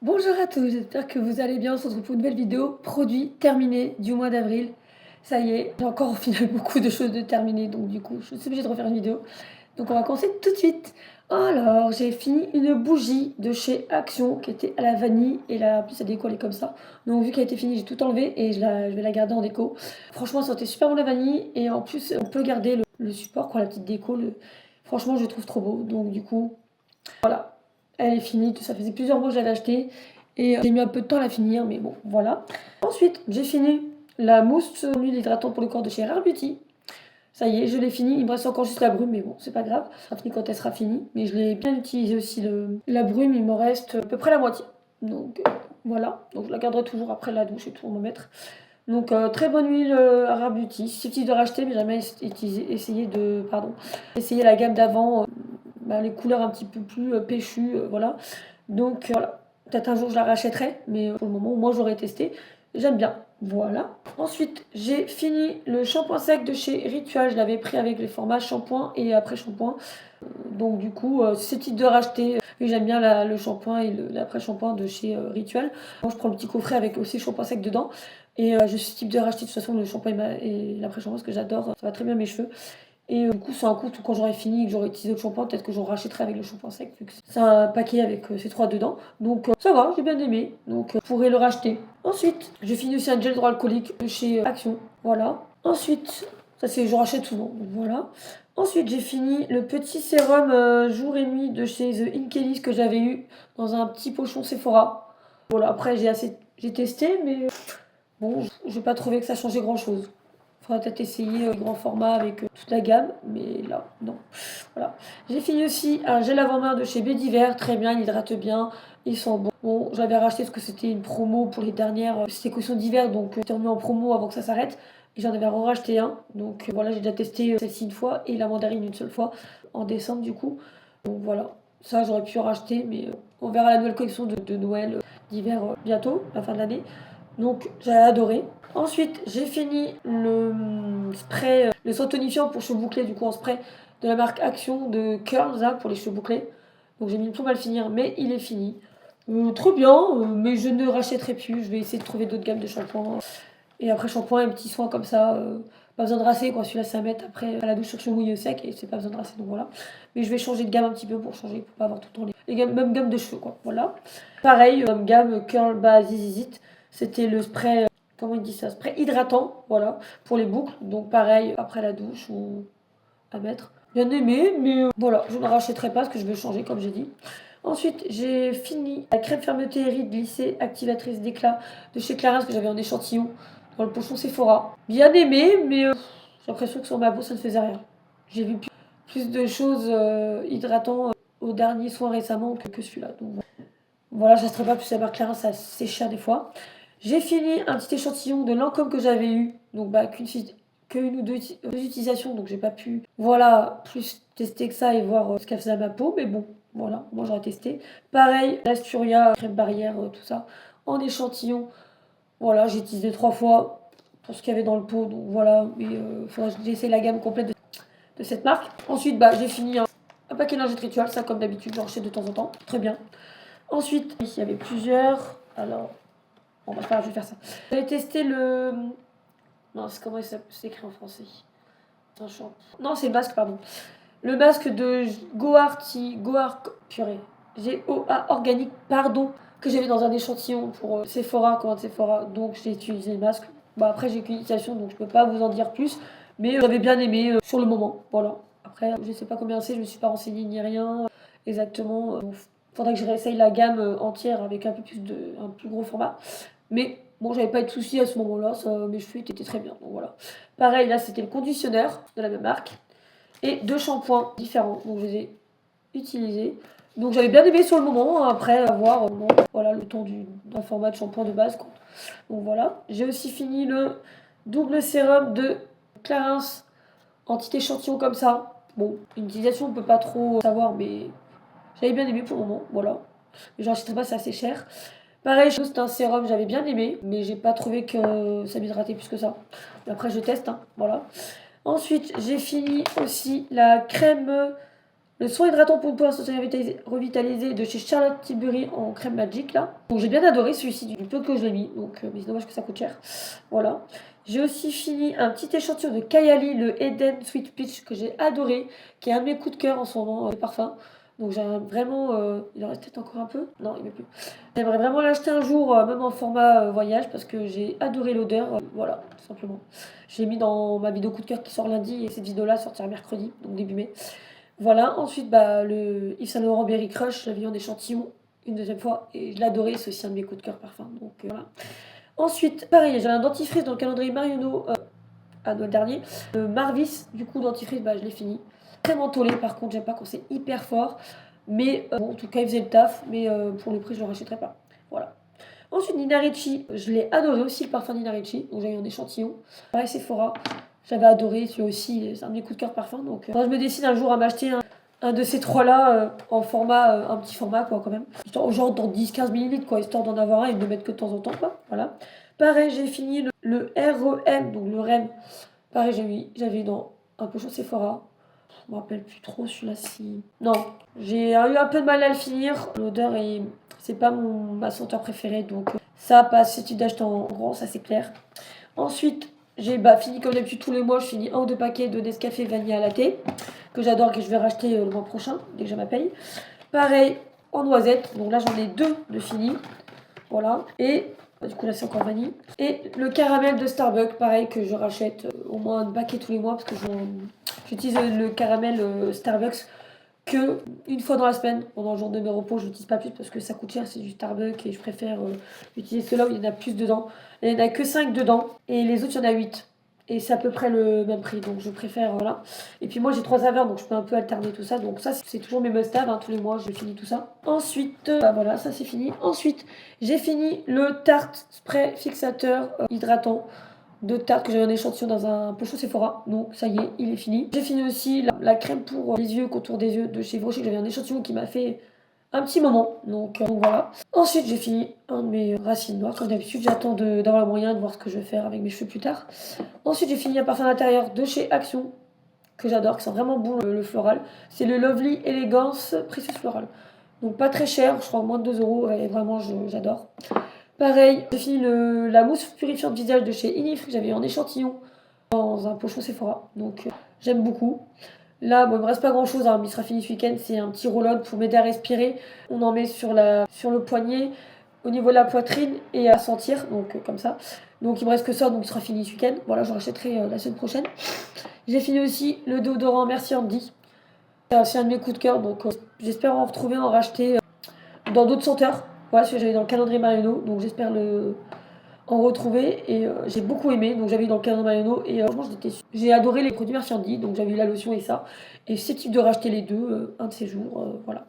Bonjour à tous, j'espère que vous allez bien. On se retrouve pour une nouvelle vidéo produit terminé du mois d'avril. Ça y est, j'ai encore au final beaucoup de choses de terminer, donc du coup, je suis obligée de refaire une vidéo. Donc on va commencer tout de suite. Alors, j'ai fini une bougie de chez Action qui était à la vanille et là, en plus, la déco elle est comme ça. Donc vu qu'elle était finie, j'ai tout enlevé et je vais la garder en déco. Franchement, ça sentait super bon la vanille et en plus, on peut garder le support, quoi, la petite déco. Franchement, je le trouve trop beau. Donc du coup, voilà, elle est finie. Ça faisait plusieurs mois que je l'avais achetée et j'ai mis un peu de temps à la finir, mais bon, voilà. Ensuite, j'ai fini la mousse huile hydratante pour le corps de chez Rare Beauty. Ça y est, je l'ai fini. Il me reste encore juste la brume, mais bon, c'est pas grave. Ça sera fini quand elle sera finie. Mais je l'ai bien utilisé aussi. La brume, il me reste à peu près la moitié. Donc voilà. Donc je la garderai toujours après la douche et tout, on va mettre. Donc très bonne huile Rare Beauty. Susceptible de racheter, mais jamais essayer la gamme d'avant. Les couleurs un petit peu plus péchues, voilà. Donc voilà, peut-être un jour je la rachèterai, mais pour le moment, moi j'aurais testé. J'aime bien. Voilà. Ensuite, j'ai fini le shampoing sec de chez Ritual. Je l'avais pris avec les formats shampoing et après-shampoing. Donc du coup, c'est type de racheter. Et j'aime bien le shampoing et l'après-shampoing de chez Ritual. Moi, je prends le petit coffret avec aussi shampoing sec dedans. Et je suis type de racheter de toute façon le shampoing et l'après-shampoing parce que j'adore. Ça va très bien mes cheveux. Et du coup, c'est un coup, quand j'aurai fini et que j'aurai utilisé le shampoing, peut-être que j'en rachèterai avec le shampoing sec, vu que c'est un paquet avec ces trois dedans. Donc ça va, j'ai bien aimé. Donc je pourrais le racheter. Ensuite, j'ai fini aussi un gel hydroalcoolique de chez Action. Voilà. Ensuite, ça c'est, je rachète souvent. Donc voilà. Ensuite, j'ai fini le petit sérum jour et nuit de chez The Inkelis que j'avais eu dans un petit pochon Sephora. Voilà, après j'ai testé, mais bon, j'ai pas trouvé que ça changeait grand chose. Faudrait peut-être essayer le grand format avec toute la gamme, mais là, non. Voilà. J'ai fini aussi un gel avant-main de chez Bédiver, très bien, il hydrate bien, ils sont bons. Bon, j'avais racheté parce que c'était une promo pour les dernières, c'était collection d'hiver, donc c'était remis en promo avant que ça s'arrête. Et j'en avais racheté un, donc voilà, j'ai déjà testé celle-ci une fois et la mandarine une seule fois, en décembre du coup. Donc voilà, ça j'aurais pu en racheter, mais on verra la nouvelle collection de Noël, d'hiver bientôt, la fin de l'année. Donc j'ai adoré. Ensuite, j'ai fini le spray, le soin tonifiant pour cheveux bouclés, du coup en spray de la marque Action de Curls là, pour les cheveux bouclés. Donc j'ai mis le temps à le finir, mais il est fini. Trop bien, mais je ne rachèterai plus. Je vais essayer de trouver d'autres gammes de shampoing. Et après shampoing, un petit soin comme ça. Pas besoin de rincer quoi. Celui-là, c'est à mettre après à la douche sur cheveux mouillés sec et c'est pas besoin de rincer. Donc voilà. Mais je vais changer de gamme un petit peu pour changer, pour pas avoir tout le temps mêmes gammes de cheveux quoi. Voilà. Pareil, gamme Curl Base Zizit. C'était le spray, comment il dit ça? Spray hydratant, voilà, pour les boucles. Donc pareil, après la douche ou à mettre. Bien aimé, mais voilà, je ne rachèterai pas parce que je veux changer comme j'ai dit. Ensuite, j'ai fini la crème fermeté ride glissée activatrice d'éclat de chez Clarins que j'avais en échantillon dans le pochon Sephora. Bien aimé, mais j'ai l'impression que sur ma peau ça ne faisait rien. J'ai vu plus de choses hydratantes au dernier soin récemment que celui-là. Donc voilà, je ne resterai pas plus à marque Clarins, ça c'est cher des fois. J'ai fini un petit échantillon de Lancôme que j'avais eu, donc qu'une ou deux utilisations, donc j'ai pas pu, voilà, plus tester que ça et voir ce qu'elle faisait à ma peau, mais bon, voilà, moi j'aurais testé. Pareil, l'Asturia, crème barrière, tout ça, en échantillon, voilà, j'ai utilisé 3 fois pour ce qu'il y avait dans le pot, donc voilà, mais faudrait que j'essaie la gamme complète de cette marque. Ensuite, j'ai fini un paquet de lingettes rituelles, ça comme d'habitude, j'en achète de temps en temps, très bien. Ensuite, il y avait plusieurs, alors, bon, bah, c'est pas grave, je vais faire ça. J'avais testé le. Non, c'est comment c'est écrit en français? Attends, non, c'est le masque, pardon. Le masque de Goar purée. G-O-A organique, pardon, que j'avais dans un échantillon pour Sephora, commande Sephora. Donc j'ai utilisé le masque. Bon, après, j'ai qu'une utilisation, donc je peux pas vous en dire plus. Mais j'avais bien aimé sur le moment. Voilà. Après, je sais pas combien c'est, je me suis pas renseignée ni rien exactement. Faudrait que je réessaye la gamme entière avec un plus gros format. Mais bon, j'avais pas eu de soucis à ce moment-là, mes cheveux étaient très bien. Donc voilà. Pareil, là, c'était le conditionneur de la même marque. Et 2 shampoings différents. Donc je les ai utilisés. Donc j'avais bien aimé sur le moment, après avoir voilà, le temps d'un format de shampoing de base. Quoi. Donc voilà. J'ai aussi fini le double sérum de Clarins en petit échantillon comme ça. Bon, une utilisation, on peut pas trop savoir, mais j'avais bien aimé pour le moment. Voilà. Mais j'en achèterai pas, c'est assez cher. Pareil, c'est un sérum, j'avais bien aimé, mais j'ai pas trouvé que ça m'hydratait plus que ça. Mais après, je teste, hein, voilà. Ensuite, j'ai fini aussi la crème le soin hydratant pour une peau instantanée revitalisée de chez Charlotte Tilbury en crème Magic là. Donc j'ai bien adoré celui-ci du peu que je l'ai mis, donc mais c'est dommage que ça coûte cher. Voilà. J'ai aussi fini un petit échantillon de Kayali, le Eden Sweet Peach que j'ai adoré, qui est un de mes coups de cœur en ce moment, de parfum. Donc j'ai vraiment, il en reste peut-être encore un peu. Non, il ne veut plus. J'aimerais vraiment l'acheter un jour, même en format voyage, parce que j'ai adoré l'odeur. Voilà, tout simplement. J'ai mis dans ma vidéo coup de cœur qui sort lundi, et cette vidéo-là sortira mercredi, donc début mai. Voilà, ensuite, bah, le Yves Saint Laurent Berry Crush, je l'avais eu en échantillon une deuxième fois, et je l'adorais, c'est aussi un de mes coups de cœur parfum. Donc voilà. Ensuite, pareil, j'avais un dentifrice dans le calendrier Marionneau à Noël dernier. Le Marvis, du coup, dentifrice, bah, je l'ai fini. Très mentholé, par contre, j'aime pas quand c'est hyper fort. Mais bon, en tout cas, il faisait le taf, mais pour le prix, je le rachèterai pas. Voilà. Ensuite, Nina Ricci, je l'ai adoré aussi, le parfum Nina Ricci. Donc, j'ai eu un échantillon. Pareil, Sephora, j'avais adoré. Celui aussi, c'est un de mes coups de cœur parfum. Donc, quand je me décide un jour à m'acheter un de ces trois-là en format, un petit format, quoi, quand même. Genre dans 10-15 millilitres, quoi, histoire d'en avoir un et de le mettre que de temps en temps, quoi. Voilà. Pareil, j'ai fini le REM, donc le REM. Pareil, j'avais eu dans un peu chaud Sephora. Je me rappelle plus trop celui-là si. Non, j'ai eu un peu de mal à le finir. L'odeur est. C'est pas ma senteur préférée, donc ça passe. Si tu d'acheter en grand, ça c'est clair. Ensuite, j'ai fini comme d'habitude tous les mois. Je finis un ou deux paquets de Nescafé Vanilla Latte que j'adore, que je vais racheter le mois prochain dès que j'ai ma paye. Pareil en noisette. Donc là, j'en ai deux de finis. Voilà. Et du coup, là, c'est encore vanille. Et le caramel de Starbucks, pareil, que je rachète au moins un paquet tous les mois parce que j'utilise le caramel Starbucks que une fois dans la semaine. Pendant le jour de mes repos, je l'utilise pas plus parce que ça coûte cher, c'est du Starbucks et je préfère utiliser ceux-là où il y en a plus dedans. Il n'y en a que 5 dedans et les autres, il y en a 8. Et c'est à peu près le même prix, donc je préfère, voilà. Et puis moi j'ai 3 saveurs, donc je peux un peu alterner tout ça. Donc ça, c'est toujours mes must-have, tous les mois, je finis tout ça. Ensuite, bah voilà, ça c'est fini. Ensuite, j'ai fini le Tarte Spray Fixateur hydratant de Tarte que j'avais en échantillon dans un pochon Sephora. Donc ça y est, il est fini. J'ai fini aussi la crème pour les yeux, contour des yeux de chez Brochet que j'avais en échantillon qui m'a fait un petit moment. Donc voilà. Ensuite, j'ai fini un de mes racines noires. Comme d'habitude, j'attends d'avoir le moyen de voir ce que je vais faire avec mes cheveux plus tard. Ensuite, j'ai fini un parfum d'intérieur de chez Action que j'adore, qui sent vraiment bon le floral. C'est le Lovely Elegance Precious Floral. Donc pas très cher, je crois moins de 2 euros et vraiment j'adore. Pareil, j'ai fini la mousse purifiante visage de chez Inif que j'avais en échantillon dans un pochon Sephora. Donc j'aime beaucoup. Là, bon, il me reste pas grand chose, mais il sera fini ce week-end. C'est un petit roll-on pour m'aider à respirer. On en met sur le poignet, au niveau de la poitrine et à sentir, donc comme ça. Donc il me reste que ça, donc il sera fini ce week-end. Voilà, je rachèterai la semaine prochaine. J'ai fini aussi le déodorant Merci Andy. C'est un de mes coups de cœur, donc j'espère en retrouver, en racheter dans d'autres senteurs. Voilà, ce que j'avais dans le calendrier Marionneau, donc j'espère en retrouver. Et j'ai beaucoup aimé, donc j'avais eu dans le calendrier Marionneau. Et franchement, j'ai adoré les produits Merci Andy, donc j'avais eu la lotion et ça. Et c'est type de racheter les deux, un de ces jours, voilà.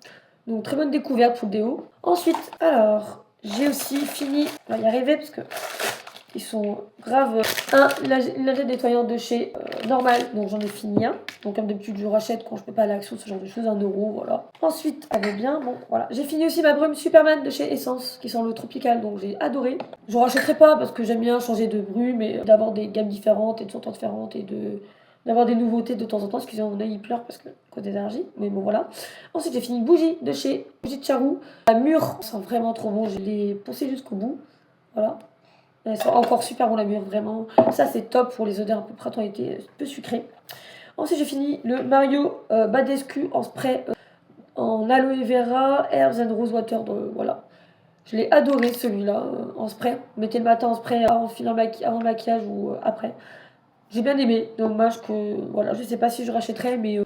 Donc très bonne découverte pour le déo. Ensuite, alors, j'ai aussi fini, on va y arriver parce que ils sont graves. Une lingette nettoyante de chez Normal, donc j'en ai fini un. Donc comme d'habitude, je rachète quand je peux pas aller à l'Action, ce genre de choses, 1 euro, voilà. Ensuite, elle est bien, bon, voilà. J'ai fini aussi ma brume Superman de chez Essence, qui sent le tropical, donc j'ai adoré. Je rachèterai pas parce que j'aime bien changer de brume et d'avoir des gammes différentes et de senteurs différentes et d'avoir des nouveautés de temps en temps. Excusez-moi, mon œil il pleure parce que cause des allergies, mais bon voilà. Ensuite, j'ai fini une bougie de chez Bougie de Charou. La mûre sent vraiment trop bon, je l'ai poussée jusqu'au bout, voilà. Elles sont encore super bon la mûre, vraiment. Ça, c'est top pour les odeurs un peu printemps-été, un peu sucrées. Ensuite, j'ai fini le Mario Badescu en spray en aloe vera, herbs and rose water. Voilà. Je l'ai adoré celui-là en spray. Mettez le matin en spray avant le maquillage ou après. J'ai bien aimé. Dommage que. Voilà, je sais pas si je rachèterai, mais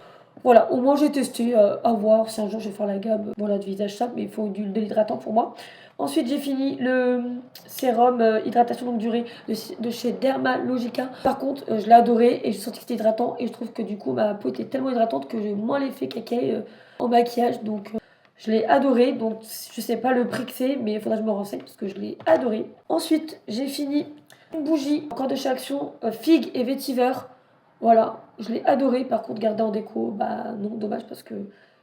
voilà. Au moins, j'ai testé. À voir si un jour je vais faire la gamme voilà, de visage simple, mais il faut de l'hydratant pour moi. Ensuite, j'ai fini le sérum hydratation longue durée de chez Dermalogica. Par contre, je l'ai adoré et j'ai senti que c'était hydratant. Et je trouve que du coup, ma peau était tellement hydratante que j'ai moins l'effet cacaille en maquillage. Donc, je l'ai adoré. Donc, je sais pas le prix que c'est, mais il faudra que je me renseigne parce que je l'ai adoré. Ensuite, j'ai fini une bougie, encore de chez Action, figue et vétiver. Voilà, je l'ai adoré. Par contre, garder en déco, bah non, dommage parce que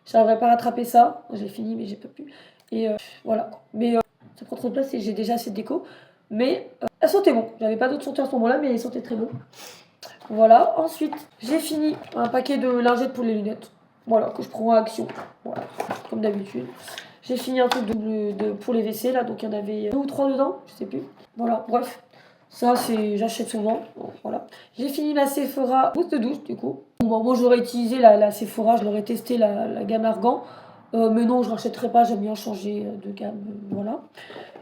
j'arriverai pas à rattraper ça. J'ai fini, mais j'ai pas pu. Et voilà. Mais ça prend trop de place et j'ai déjà assez de déco. Mais elles sentaient bon. J'avais pas d'autres senteurs à ce moment-là, mais elles sentaient très bon. Voilà. Ensuite, j'ai fini un paquet de lingettes pour les lunettes. Voilà, que je prends à Action. Voilà, comme d'habitude. J'ai fini un truc pour les WC, là, donc il y en avait 2 ou 3 dedans, je sais plus. Voilà, bref. Ça, j'achète souvent. Bon, voilà. J'ai fini ma Sephora mousse de douche, du coup. Bon, moi, j'aurais utilisé la Sephora, je l'aurais testé, la gamme Argan. Mais non, je rachèterai pas, j'aime bien changer de gamme. Voilà.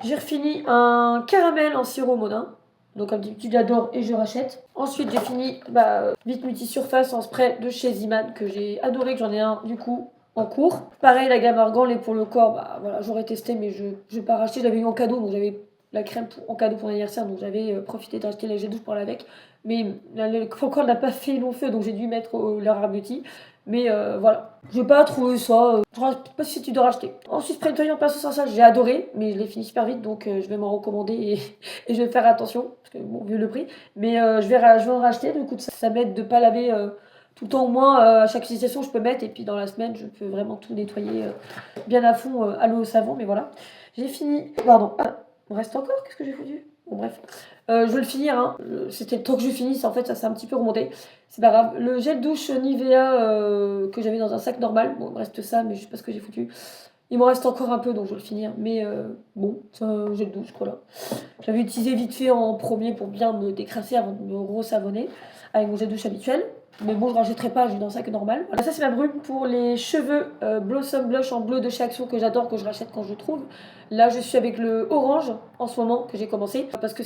J'ai refini un caramel en sirop Monin. Donc, comme d'habitude, j'adore et je rachète. Ensuite, j'ai fini Vite Multi-Surface en spray de chez Ziman que j'ai adoré, que j'en ai un du coup en cours. Pareil, la gamme Argan, les pour le corps, voilà, j'aurais testé, mais je vais pas racheter. J'avais eu en cadeau, donc j'avais la crème en cadeau pour l'anniversaire, donc j'avais profité d'acheter la gel douche pour avec. Mais le corps n'a pas fait long feu, donc j'ai dû mettre le Rare Beauty. Mais voilà, j'ai pas trouvé ça. Je sais pas si tu dois racheter. Ensuite, Spray Nettoyant pinceau sans ça, j'ai adoré, mais je l'ai fini super vite, donc je vais m'en recommander et je vais faire attention, parce que bon, vu le prix. Mais je vais en racheter, du coup, ça m'aide de pas laver tout le temps au moins. À chaque utilisation, je peux mettre, et puis dans la semaine, je peux vraiment tout nettoyer bien à fond à l'eau au savon, mais voilà. J'ai fini. Pardon, il me reste encore, qu'est-ce que j'ai foutu? Bon, bref. Je vais le finir, hein. C'était le temps que je finisse, en fait, ça s'est un petit peu remonté. C'est pas grave. Le gel douche Nivea que j'avais dans un sac normal, bon, il me reste ça, mais je sais pas ce que j'ai foutu. Il m'en reste encore un peu, donc je vais le finir. Mais bon, c'est un gel douche, voilà. J'avais utilisé vite fait en premier pour bien me décrasser avant de me re-savonner avec mon gel douche habituel. Mais bon, je ne rachèterai pas, j'ai dans un sac normal. Voilà, ça c'est ma brume pour les cheveux Blossom Blush en bleu de chez Action que j'adore, que je rachète quand je trouve. Là, je suis avec le orange en ce moment que j'ai commencé parce que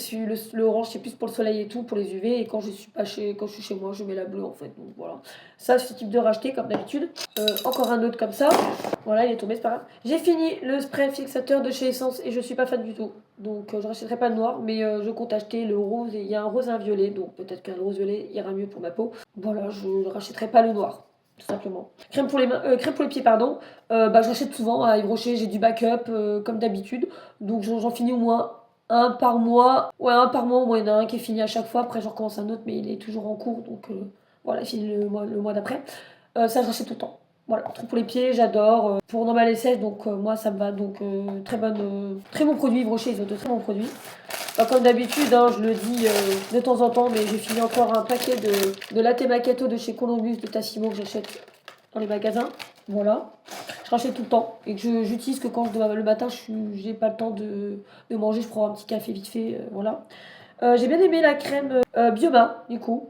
le orange c'est plus pour le soleil et tout, pour les UV. Et quand je suis chez moi, je mets la bleue en fait. Donc voilà, ça c'est ce type de racheter comme d'habitude. Encore un autre comme ça. Voilà, il est tombé, c'est pas grave. J'ai fini le spray fixateur de chez Essence et je suis pas fan du tout. Donc je rachèterai pas le noir, mais je compte acheter le rose. Et il y a un rose et un violet, donc peut-être qu'un rose violet ira mieux pour ma peau. Voilà, je ne rachèterai pas le noir, tout simplement. Crème pour les mains, crème pour les pieds, pardon. Je rachète souvent à Yves Rocher, j'ai du backup comme d'habitude. Donc j'en finis au moins un par mois. Ouais, un par mois, au moins il y en a un qui est fini à chaque fois. Après j'en recommence un autre, mais il est toujours en cours. Donc voilà, il finit le mois d'après. Ça, je rachète tout le temps. Voilà, truc pour les pieds, j'adore. Pour normal et sèche, donc moi ça me va. Donc très bon produit, Yves Rocher, ils ont de très bons produits. Comme d'habitude, hein, je le dis de temps en temps, mais j'ai fini encore un paquet de latte macchiato de chez Columbus de Tassimo que j'achète dans les magasins. Voilà, je rachète tout le temps et que j'utilise que quand le matin, j'ai pas le temps de manger, je prends un petit café vite fait. Voilà. J'ai bien aimé la crème Bioma, du coup,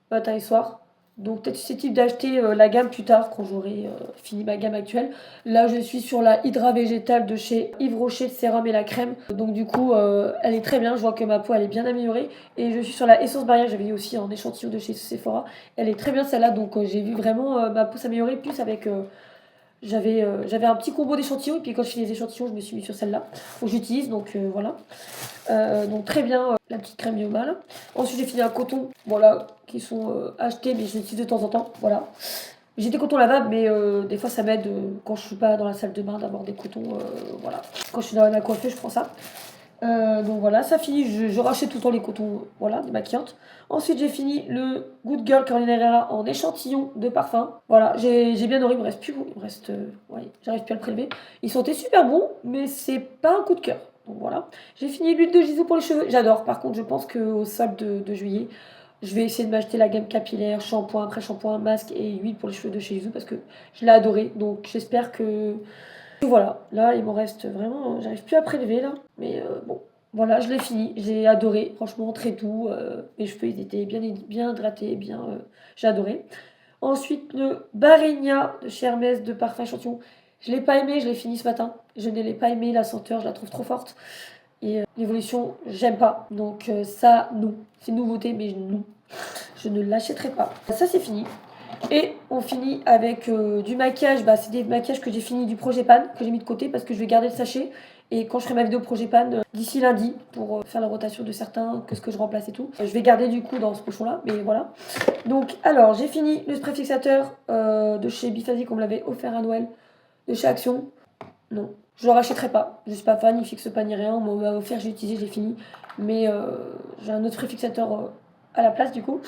matin et soir. Donc peut-être susceptible d'acheter la gamme plus tard quand j'aurai fini ma gamme actuelle. Là je suis sur la Hydra végétale de chez Yves Rocher, le sérum et la crème. Donc du coup elle est très bien, je vois que ma peau elle est bien améliorée. Et je suis sur la Essence Barrière, j'avais eu aussi en échantillon de chez Sephora. Elle est très bien celle-là, donc j'ai vu vraiment ma peau s'améliorer plus avec... j'avais un petit combo d'échantillons et puis quand je fais les échantillons je me suis mis sur celle-là. Faut que j'utilise, donc voilà. Donc très bien la petite crème Bioma là. Ensuite j'ai fini un coton, voilà, qui sont achetés mais je l'utilise de temps en temps, voilà. J'ai des cotons lavables mais des fois ça m'aide quand je suis pas dans la salle de bain d'avoir des cotons, voilà. Quand je suis dans la coiffeuse je prends ça. Donc voilà, ça finit, je rachète tout le temps les cotons, voilà, démaquillantes. Ensuite j'ai fini le Good Girl Carolina Herrera en échantillon de parfum. Voilà, j'ai bien dormi, il me reste plus, il me reste, ouais, j'arrive plus à le prélever. Ils sentaient super bons, mais c'est pas un coup de cœur. Donc voilà, j'ai fini l'huile de Gisou pour les cheveux, j'adore. Par contre je pense qu'au solde de juillet, je vais essayer de m'acheter la gamme capillaire, shampoing, après-shampoing, masque et huile pour les cheveux de chez Gisou parce que je l'ai adoré. Donc j'espère que voilà, là il m'en reste vraiment, j'arrive plus à prélever là, mais bon, voilà, je l'ai fini, j'ai adoré, franchement très doux, mes cheveux ils étaient bien hydratés, j'ai adoré. Ensuite le Barenia de chez Hermès de parfum échantillon, je l'ai pas aimé, je l'ai fini ce matin, je ne l'ai pas aimé, la senteur je la trouve trop forte, et l'évolution j'aime pas, donc ça non, c'est une nouveauté mais non, je ne l'achèterai pas. Ça c'est fini. Et on finit avec du maquillage, c'est des maquillages que j'ai fini du Projet Pan, que j'ai mis de côté parce que je vais garder le sachet. Et quand je ferai ma vidéo Projet Pan d'ici lundi pour faire la rotation de certains, que ce que je remplace et tout, je vais garder du coup dans ce pochon là, mais voilà. Donc alors j'ai fini le spray fixateur de chez Bifazi qu'on me l'avait offert à Noël, de chez Action. Non, je le rachèterai pas, je suis pas fan, il fixe pas ni rien, on m'a offert, j'ai utilisé, j'ai fini. Mais j'ai un autre spray fixateur à la place du coup.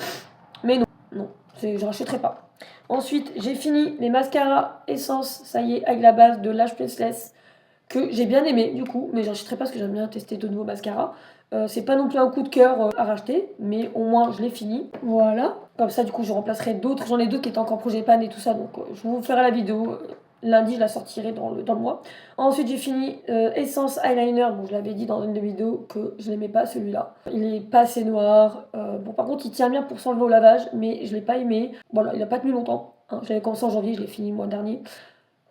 Mais non, non, je rachèterai pas. Ensuite, j'ai fini les mascaras Essence, ça y est, avec la base de Lash Princess que j'ai bien aimé du coup, mais j'achèterai pas parce que j'aime bien tester de nouveaux mascaras. C'est pas non plus un coup de cœur à racheter, mais au moins je l'ai fini. Voilà. Comme ça, du coup, je remplacerai d'autres. J'en ai d'autres qui étaient encore projet pan et tout ça, donc je vous ferai la vidéo. Lundi, je la sortirai dans le mois. Ensuite, j'ai fini Essence Eyeliner. Bon, je l'avais dit dans une des vidéos que je l'aimais pas celui-là. Il est pas assez noir. Bon, par contre, il tient bien pour s'enlever au lavage, mais je l'ai pas aimé. Voilà, il a pas tenu longtemps. Hein. J'avais commencé en janvier, je l'ai fini le mois dernier.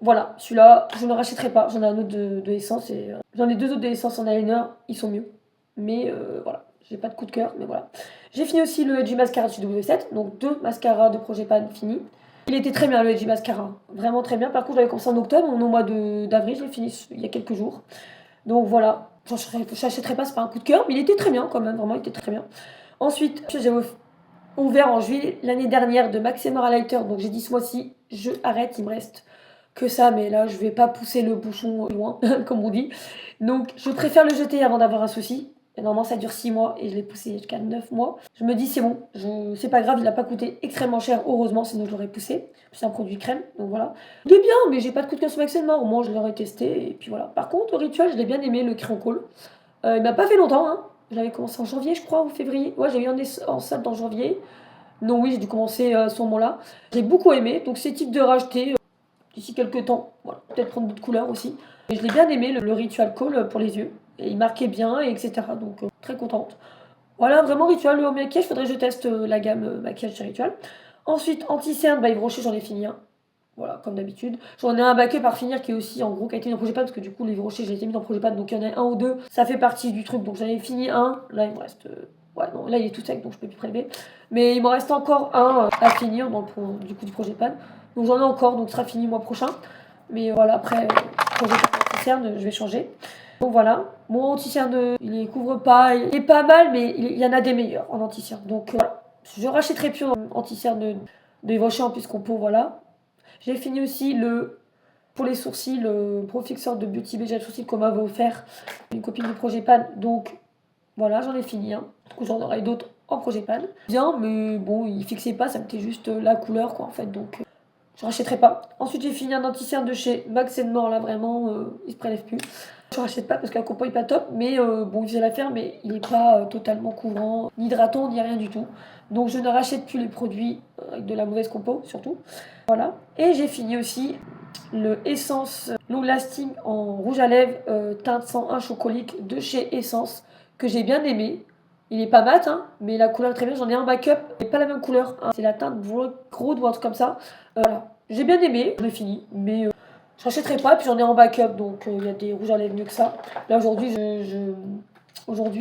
Voilà, celui-là, je ne rachèterai pas. J'en ai un autre de Essence et j'en ai deux autres de Essence en eyeliner. Ils sont mieux. Mais voilà, j'ai pas de coup de cœur, mais voilà. J'ai fini aussi le Edgy Mascara de chez W7, donc 2 mascaras de Projet Pan finis. Il était très bien le Edgy Mascara, vraiment très bien. Par contre, j'avais commencé en octobre, au mois d'avril, je l'ai fini il y a quelques jours. Donc voilà, j'achèterai pas, c'est pas un coup de cœur, mais il était très bien quand même, vraiment, il était très bien. Ensuite, j'ai ouvert en juillet l'année dernière de Max Mara Lighter, donc j'ai dit ce mois-ci, je arrête, il me reste que ça, mais là, je vais pas pousser le bouchon loin, comme on dit. Donc, je préfère le jeter avant d'avoir un souci. Et normalement, ça dure 6 mois et je l'ai poussé jusqu'à 9 mois. Je me dis, c'est bon, c'est pas grave, il n'a pas coûté extrêmement cher, heureusement, sinon je l'aurais poussé. C'est un produit crème, donc voilà. Il est bien, mais j'ai pas de coup de cœur sur Max Mara, au moins je l'aurais testé, et puis voilà. Par contre, au Rituel, je l'ai bien aimé, le crayon colle. Il m'a pas fait longtemps, hein. Je l'avais commencé en janvier, je crois, ou février. Ouais, j'ai eu en salle en janvier. Non, oui, j'ai dû commencer à ce moment-là. J'ai beaucoup aimé, donc c'est type de racheter d'ici quelques temps. Voilà, peut-être prendre d'autres couleurs aussi. Et je l'ai bien aimé, le Ritual Call pour les yeux. Et il marquait bien, et etc. Donc très contente. Voilà, vraiment Ritual, le maquillage, faudrait que je teste la gamme maquillage chez Ritual. Ensuite, anti-cerne by Yves Rocher, j'en ai fini un. Voilà, comme d'habitude. J'en ai un backup à finir qui est aussi en gros qui a été mis dans Projet Pan, parce que du coup, les Rocher, j'ai été mis dans Projet Pan, donc il y en a un ou deux. Ça fait partie du truc, donc j'en ai fini un. Là, il me reste. Ouais, non, là, il est tout sec, donc je peux plus prélever. Mais il m'en reste encore un à finir du coup, du Projet Pan. Donc j'en ai encore, donc ce sera fini le mois prochain. Mais voilà, après, Projet Pan anti-cerne, je vais changer. Donc voilà, mon anti-cerne, il les couvre pas, il est pas mal, mais il y en a des meilleurs en anti-cerne. Donc voilà, je rachèterai plus en anti-cerne de Yves Rocher en plus compo, voilà. J'ai fini aussi pour les sourcils, le Pro Fixeur de Beauty Bay Gel Sourcils qu'on m'avait offert une copine du Projet Pan. Donc voilà, j'en ai fini un. Du coup, j'en aurai d'autres en Projet Pan. Bien, mais bon, il fixait pas, ça mettait juste la couleur quoi en fait. Donc je rachèterai pas. Ensuite, j'ai fini un anti-cerne de chez Max Mort, là vraiment, il se prélève plus. Je rachète pas parce que la compo est pas top, mais bon, il faisait l'affaire, mais il est pas totalement couvrant, ni hydratant, ni rien du tout. Donc je ne rachète plus les produits avec de la mauvaise compo, surtout. Voilà. Et j'ai fini aussi le Essence Long Lasting en rouge à lèvres teinte 101 chocolique de chez Essence, que j'ai bien aimé. Il est pas mat, hein, mais la couleur est très bien. J'en ai un backup, mais pas la même couleur. Hein. C'est la teinte Road ou un truc comme ça. Voilà. J'ai bien aimé, je l'ai fini, mais je rachèterai pas. Puis j'en ai en backup, donc il y a des rouges à lèvres mieux que ça. Là aujourd'hui,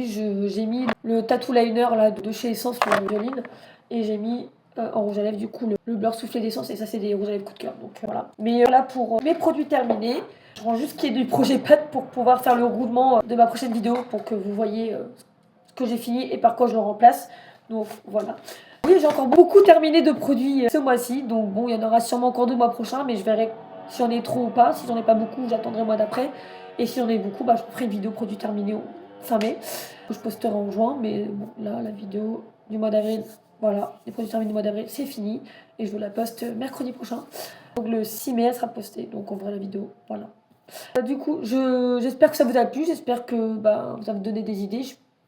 j'ai mis le tattoo liner là, de chez Essence pour la violine. Et j'ai mis en rouge à lèvres du coup le beurre soufflé d'essence. Et ça, c'est des rouges à lèvres coup de cœur. Donc voilà. Mais voilà pour mes produits terminés. Je rends juste qu'il y ait du projet Pat pour pouvoir faire le roulement de ma prochaine vidéo pour que vous voyez ce que j'ai fini et par quoi je le remplace. Donc voilà. Oui, j'ai encore beaucoup terminé de produits ce mois-ci. Donc bon, il y en aura sûrement encore 2 le mois prochain, mais je verrai si j'en ai trop ou pas. Si j'en ai pas beaucoup, j'attendrai le mois d'après. Et si j'en ai beaucoup, bah, je ferai une vidéo produits terminés fin mai. Je posterai en juin, mais bon, là, la vidéo du mois d'avril, voilà, les produits terminés du mois d'avril, c'est fini. Et je vous la poste mercredi prochain. Donc le 6 mai, elle sera postée. Donc on verra la vidéo, voilà. Du coup, j'espère que ça vous a plu. J'espère que bah, ça vous donné des idées.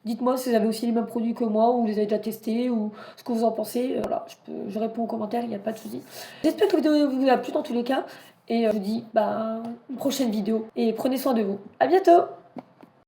Dites-moi si vous avez aussi les mêmes produits que moi, ou vous les avez déjà testés, ou ce que vous en pensez. Voilà, je réponds aux commentaires, il n'y a pas de souci. J'espère que la vidéo vous a plu dans tous les cas. Et je vous dis bah, une prochaine vidéo. Et prenez soin de vous. À bientôt!